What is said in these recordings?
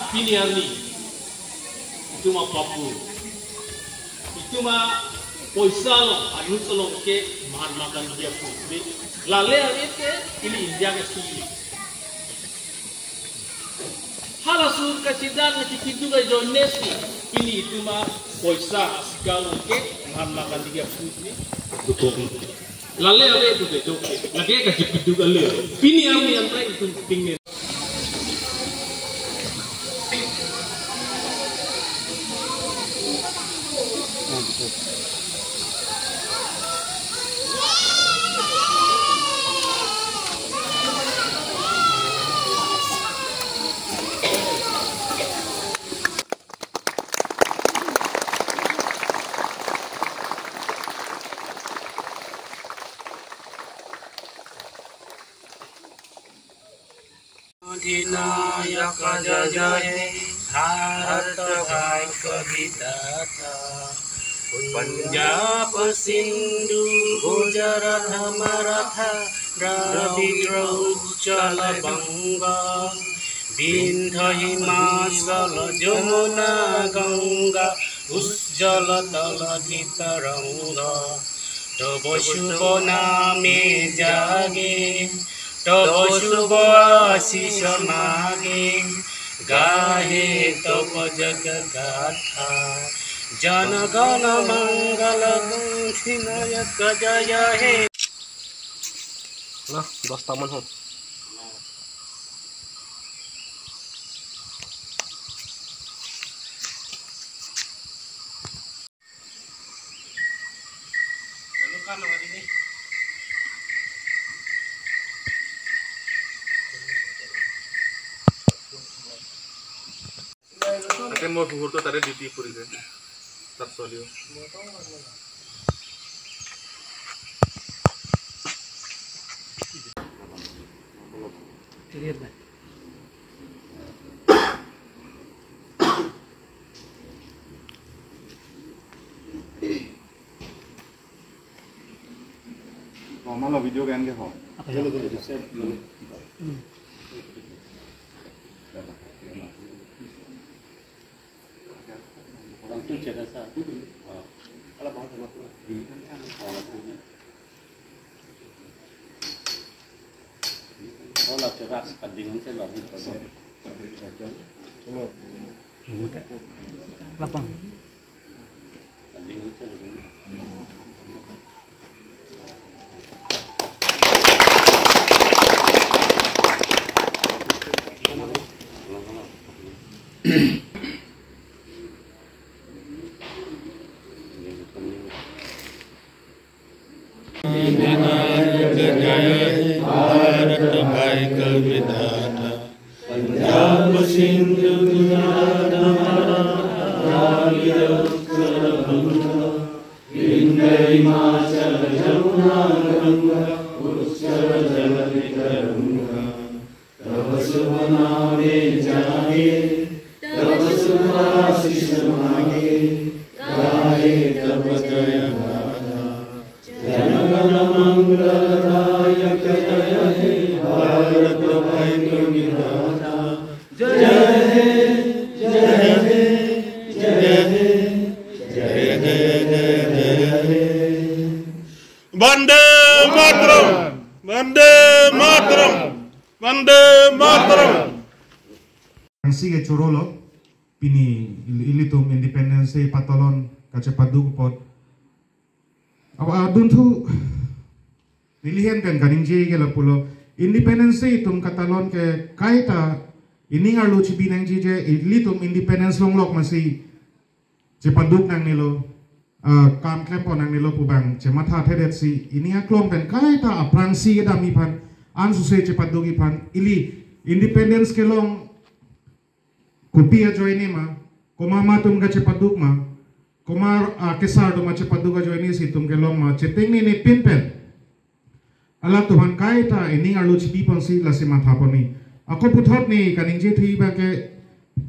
piniarni itu mah Papua itu mah poisalo anu tolong ke Mahatma Gandhi putri lale itu ini India ke sini halasur kecidan kitu ga jonesi ini itu mah poisa segala ke Mahatma Gandhi putri betul lale itu betul lagi ke kitu ga le piniarni yang lain itu pingin Adinayaka Jaya Bharata Bhai Kavidata Punjab Sindhu Gujarat Maratha Dravida Uchala Banga Vindhya Himachala Jamuna Ganga Ujjala Taladita Ranga Tava Shubha Name Jage Tava Shubha Ashish Mage Gahe Tava Jagagatha Jana Gana Mangala Vinayaka Jaya He Nah, 10 taman ho. Akan mau buhur tuh tadi di puri kan, tak solio. Lihat deh. Normal video kan dia ho. Langsung cerita sah. Kalau mau sama tu, kalau cerita sekadingan saya baru tahu. Lapang. Sekadingan saya baru. Bharata Bhai Kavidata Punjab Sindhu Gujarat Maratha Dravida Uchala Banga Vindhya Himachala Jamuna Ganga Ujjala Taladita Ranga Tava Shubha Name Jage Tava Shubha Ashish Mage Gahe Tava Jaya Bharata Jana Gana Mangaladayaka Jaya He Bharata Bhai Kavidata Jaya He Jaya He Jaya He Jaya He Jaya He Vande Mataram Vande Mataram Vande Mataram Sige chorolo pini ilitum independence patolon kacepadu pot adun tu nilihan kan kaninji ke lapulo independence tum katalon ke kaita ini ngalu cibinang jije ilitum independence longlok masih cepaduk nang nilo kam klempo nang nilo pubang cemata tedet si ini aklong kan kaita aprangsi kedami pan ansusai cepaduk ipan ili independence kelong kupia joini ma komama tum ka cepaduk ma komar kesar do ma cepaduk ka joini si tum kelong ma ceteng ni pinpen ala tuhan kaita ini ngalu cibipon si la si mathaponi ako puthot ni kaning je thui ba ke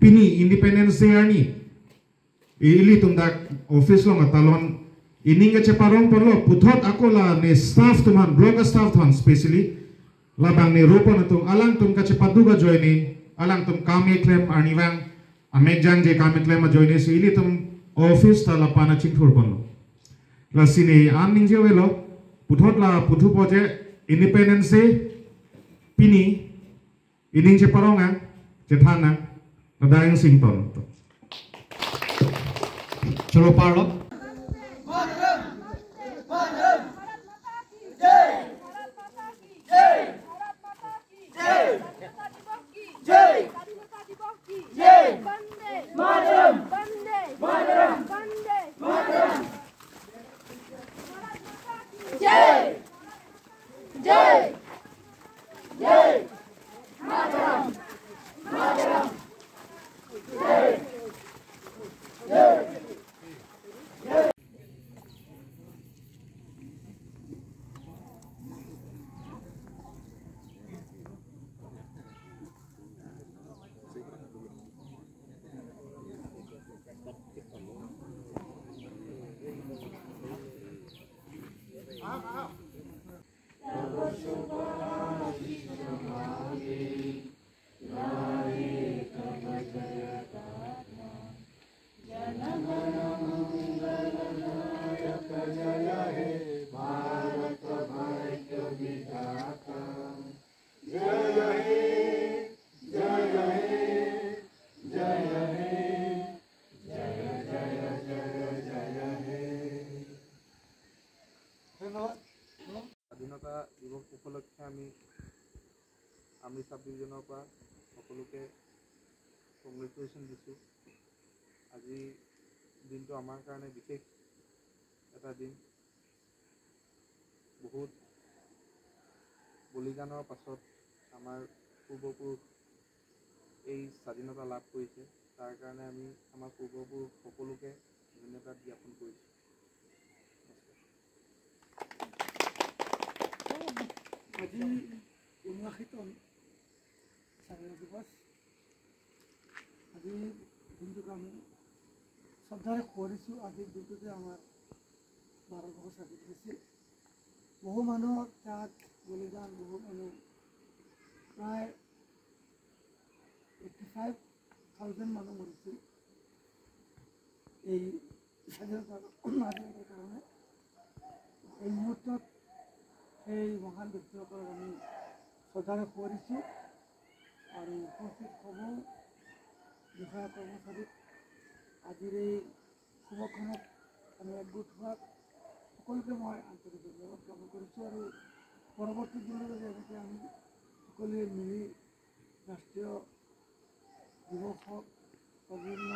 pini independence day ni ili tum dak office long atalon ini nga ceparong porlo puthot ako la ne staff tuman blog staff tuman specially labang ni rupo na tum alang tum ka cepaduk ka joini alang tum kami klem arniwang amejang je kami klem joine si ili tum office ta la pana chingthur bonlo la sini an ningje welo puthot la puthu poje independence pini ining je paronga je thana nadaing sington chalo parlo স্বাধীনতা দিৱস উপলক্ষে আমি sub ডিভিজনৰ পৰা সকলোকে congratulation দিছোঁ। আজি দিনটো আমাৰ কাৰণে বিশেষ এটা দিন। বহুত বলিদানৰ পাছত আমাৰ পূৰ্বপুৰুষ এই স্বাধীনতা লাভ কৰিছে। তাৰ কাৰণে আমি আমাৰ পূৰ্বপুৰুষ সকলোকে ধন্যবাদ জ্ঞাপন কৰিছোঁ। আজি ৭৯তম স্বাধীনতা দিৱস। আজি দিনটোক আমি শ্ৰদ্ধাৰে কৰিছোঁ। আজিৰ দিনটোতে আমাৰ ভাৰতবৰ্ষ স্বাধীন হৈছিল। বহু মানুহৰ ত্যাগ বলিদান, বহু মানুহ প্ৰায় 85,000 মানুহ মৰিছিল এই স্বাধীনতাৰ কাৰণে। এই মুহূৰ্তত এই মহান ব্যক্তিসকলক আমি শ্ৰদ্ধাৰে কৰিছোঁ আৰু উপস্থিত সমূহ বিষয়া কৰ্মচাৰীক আজিৰ এই শুভক্ষণত আমি একগোট হোৱাত সকলোকে মই আন্তৰিক ধন্যবাদ জ্ঞাপন কৰিছোঁ আৰু পৰৱৰ্তী দিনলৈকে এনেকৈ আমি সকলোৱে মিলি ৰাষ্ট্ৰীয় দিৱস হওক বা বিভিন্ন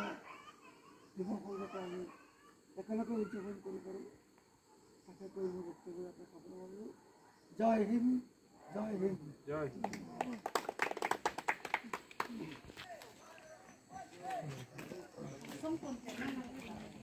দিৱসৰ যাতে আমি একেলগে উদযাপন কৰিব পাৰোঁ তাকে কৈ মোৰ বক্তব্য যাতে খাবলৈ পাৰোঁ। জয় হিন্দ, জয় হিন্দ, জয় হিন্দ।